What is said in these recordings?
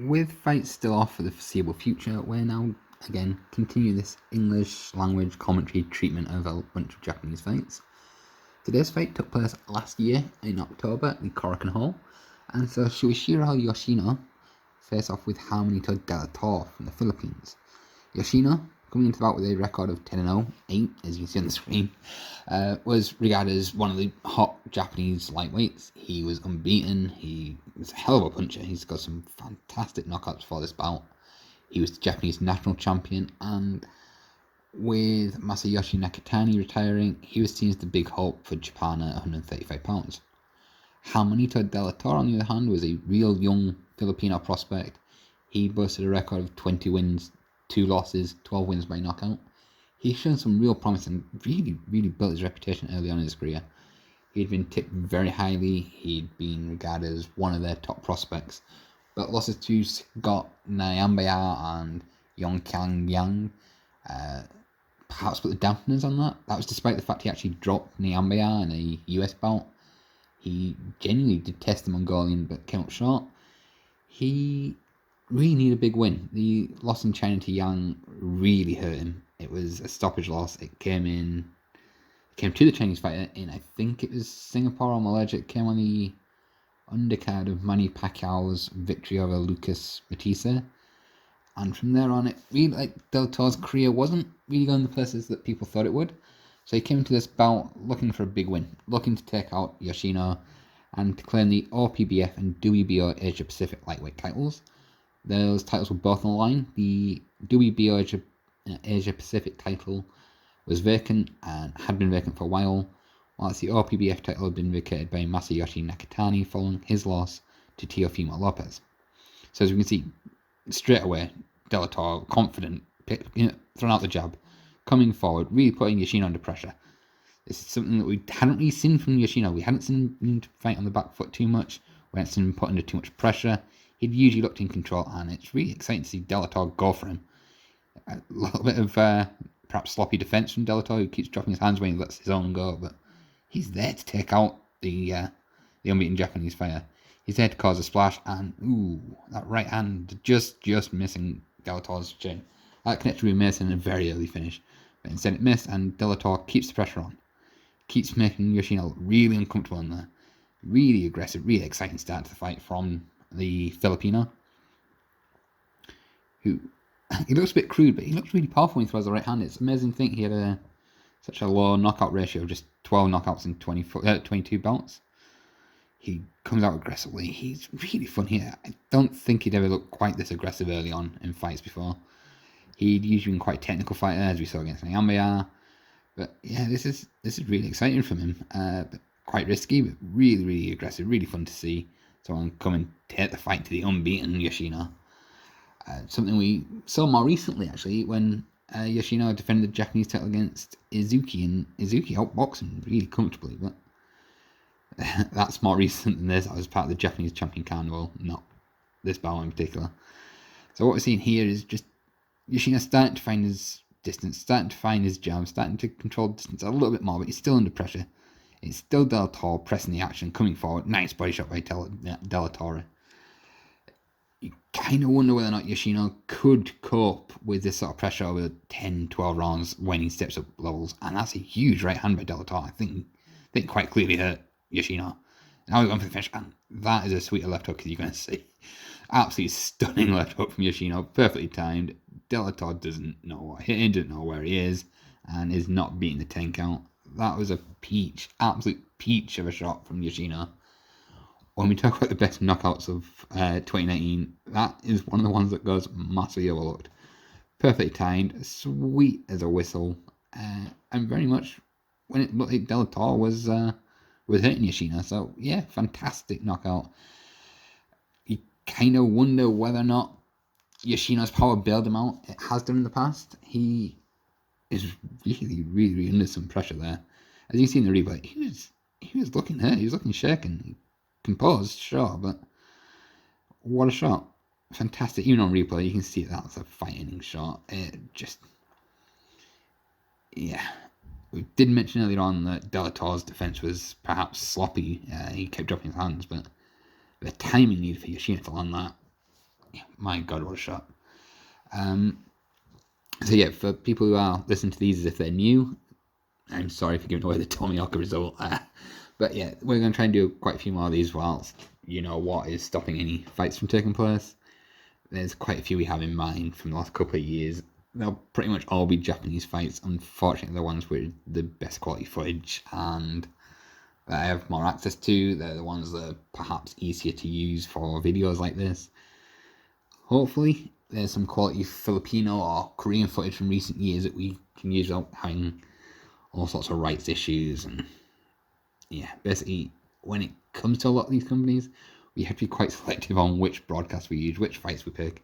With fights still off for the foreseeable future, we're now again continue this English language commentary treatment of a bunch of Japanese fights. Today's fight took place last year in October at the Korakuen Hall, and so Yuichiro Yoshino face off with Harmonito Dela from the Philippines. Yoshino, coming into the bout with a record of 10-0, 8 as you see on the screen, was regarded as one of the hot Japanese lightweights. He was unbeaten, he was a hell of a puncher, he's got some fantastic knockouts before this bout. He was the Japanese national champion, and with Masayoshi Nakatani retiring, he was seen as the big hope for Japan at 135 pounds. Harmonito Dela on the other hand, was a real young Filipino prospect. He boasted a record of 20 wins, 2 losses, 12 wins by knockout. He's shown some real promise and really built his reputation early on in his career. He'd been tipped very highly, he'd been regarded as one of their top prospects. But losses to Scott Nyambaya and Yong Kyang Yang perhaps put the dampeners on that. That was despite the fact he actually dropped Nyambaya in a US bout. He genuinely did test the Mongolian but came up short. He really needed a big win. The loss in China to Yang really hurt him. It was a stoppage loss. It came to the Chinese fighter in, I think it was Singapore or Malaysia. It came on the undercard of Manny Pacquiao's victory over Lucas Matisse. And from there on, it really, like, Del Torre's career wasn't really going the places that people thought it would. So he came into this bout looking for a big win, looking to take out Yoshino and to claim the OPBF and WBO Asia Pacific lightweight titles. Those titles were both on the line. The WBO Asia Pacific title was vacant and had been vacant for a while, whilst the OPBF title had been vacated by Masayoshi Nakatani following his loss to Teofimo Lopez. So as we can see, straight away, Dela Torre, confident, throwing out the jab, coming forward, really putting Yoshino under pressure. This is something that we hadn't really seen from Yoshino. We hadn't seen him fight on the back foot too much. We hadn't seen him put under too much pressure. He'd usually looked in control, and it's really exciting to see Dela Torre go for him. A little bit of perhaps sloppy defense from Dela Torre, who keeps dropping his hands when he lets his own go, but he's there to take out the unbeaten Japanese fighter. He's there to cause a splash, and that right hand just missing Dela Torre's chin. That connected with Mason in a very early finish, but instead it missed, and Dela Torre keeps the pressure on. Keeps making Yoshino look really uncomfortable in there. Really aggressive, really exciting start to the fight from the Filipino, who, he looks a bit crude, but he looks really powerful when he throws the right hand. It's an amazing thing he had such a low knockout ratio of just 12 knockouts in 22 bouts. He comes out aggressively. He's really fun here. I don't think he'd ever looked quite this aggressive early on in fights before. He'd usually been quite a technical fighter, as we saw against Nyambaya. But yeah, this is really exciting from him. But quite risky, but really aggressive. Really fun to see someone come and take the fight to the unbeaten Yoshino. Something we saw more recently, actually, when Yoshino defended the Japanese title against Izuki, and Izuki outboxed him really comfortably, but that's more recent than this. That was part of the Japanese Champion Carnival, not this bout in particular. So what we're seeing here is just Yoshino starting to find his distance, starting to find his jab, starting to control distance a little bit more, but he's still under pressure. It's still Dela Torre pressing the action, coming forward. Nice body shot by Dela Torre. You kind of wonder whether or not Yoshino could cope with this sort of pressure over 10, 12 rounds when he steps up levels. And that's a huge right hand by Dela Torre. I think quite clearly hurt Yoshino. Now we're going for the finish, and that is a sweeter left hook as you're going to see. Absolutely stunning left hook from Yoshino, perfectly timed. Dela Torre doesn't know what hit him, doesn't know where he is, and is not beating the 10 count. That was a peach, absolute peach of a shot from Yoshino. When we talk about the best knockouts of 2019, that is one of the ones that goes massively overlooked. Perfectly timed, sweet as a whistle, and very much when it looked like Dela Torre was hitting Yoshino. So yeah, fantastic knockout. You kind of wonder whether or not Yoshino's power bailed him out. It has done in the past. He is really under some pressure there. As you see in the replay, he was looking hurt. He was looking shaken. Composed, sure, but what a shot. Fantastic. Even on replay, you can see that's a fighting shot. It just, yeah. We did mention earlier on that Dela Torre's defense was perhaps sloppy. He kept dropping his hands, but the timing needed for Yoshino to land that yeah, my God, what a shot. So yeah, for people who are listening to these as if they're new, I'm sorry for giving away the Tomioka result. But yeah, we're going to try and do quite a few more of these whilst, what is stopping any fights from taking place. There's quite a few we have in mind from the last couple of years. They'll pretty much all be Japanese fights. Unfortunately, the ones with the best quality footage and that I have more access to. They're the ones that are perhaps easier to use for videos like this. Hopefully, there's some quality Filipino or Korean footage from recent years that we can use without having all sorts of rights issues. And yeah, basically, when it comes to a lot of these companies, we have to be quite selective on which broadcasts we use, which fights we pick.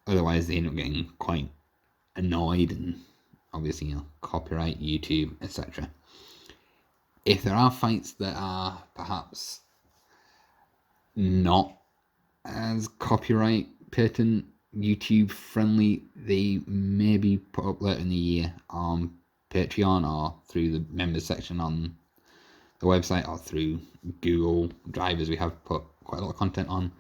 Otherwise, they end up getting quite annoyed and obviously, copyright, YouTube, etc. If there are fights that are perhaps not as copyright, patent, YouTube friendly, they may be put up later in the year on Patreon or through the members section on the website or through Google Drive, as we have put quite a lot of content on.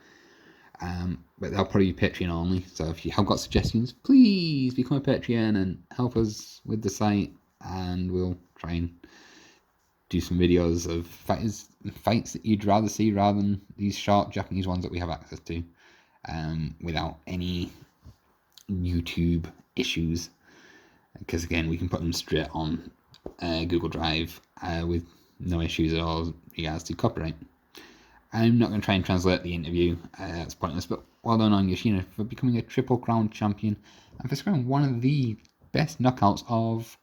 But they'll probably be Patreon only. So if you have got suggestions, please become a Patreon and help us with the site, and we'll try and do some videos of fights that you'd rather see rather than these short Japanese ones that we have access to, without any YouTube issues. Because again, we can put them straight on Google Drive with no issues at all in regards to copyright. I'm not going to try and translate the interview, that's pointless, but well done on Yoshino for becoming a Triple Crown champion and for scoring one of the best knockouts of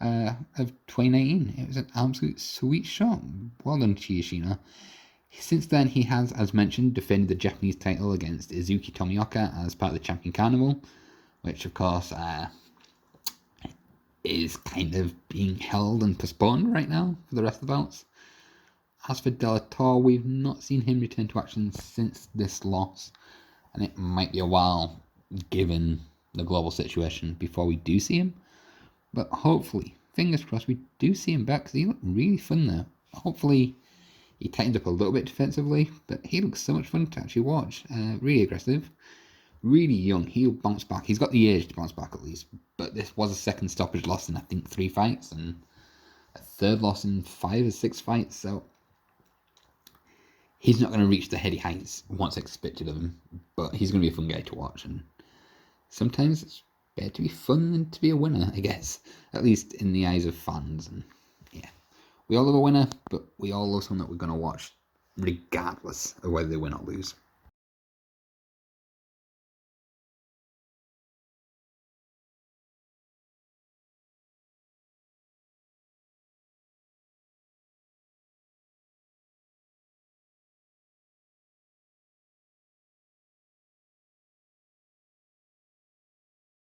2019. It was an absolute sweet shot. Well done to Yoshino. Since then, he has, as mentioned, defended the Japanese title against Izuki Tomioka as part of the Champion Carnival, which of course is kind of being held and postponed right now for the rest of the bouts. As for Dela, we've not seen him return to action since this loss, and it might be a while given the global situation before we do see him. But hopefully, fingers crossed, we do see him back because he looked really fun there. Hopefully, he tightens up a little bit defensively, but he looks so much fun to actually watch. Really aggressive, really young. He'll bounce back. He's got the age to bounce back at least. But this was a second stoppage loss in, I think, 3 fights, and a third loss in 5 or 6 fights. So he's not going to reach the heady heights once expected of him, but he's going to be a fun guy to watch. And sometimes it's better to be fun than to be a winner, I guess. At least in the eyes of fans. And yeah, we all love a winner, but we all love someone that we're going to watch regardless of whether they win or lose.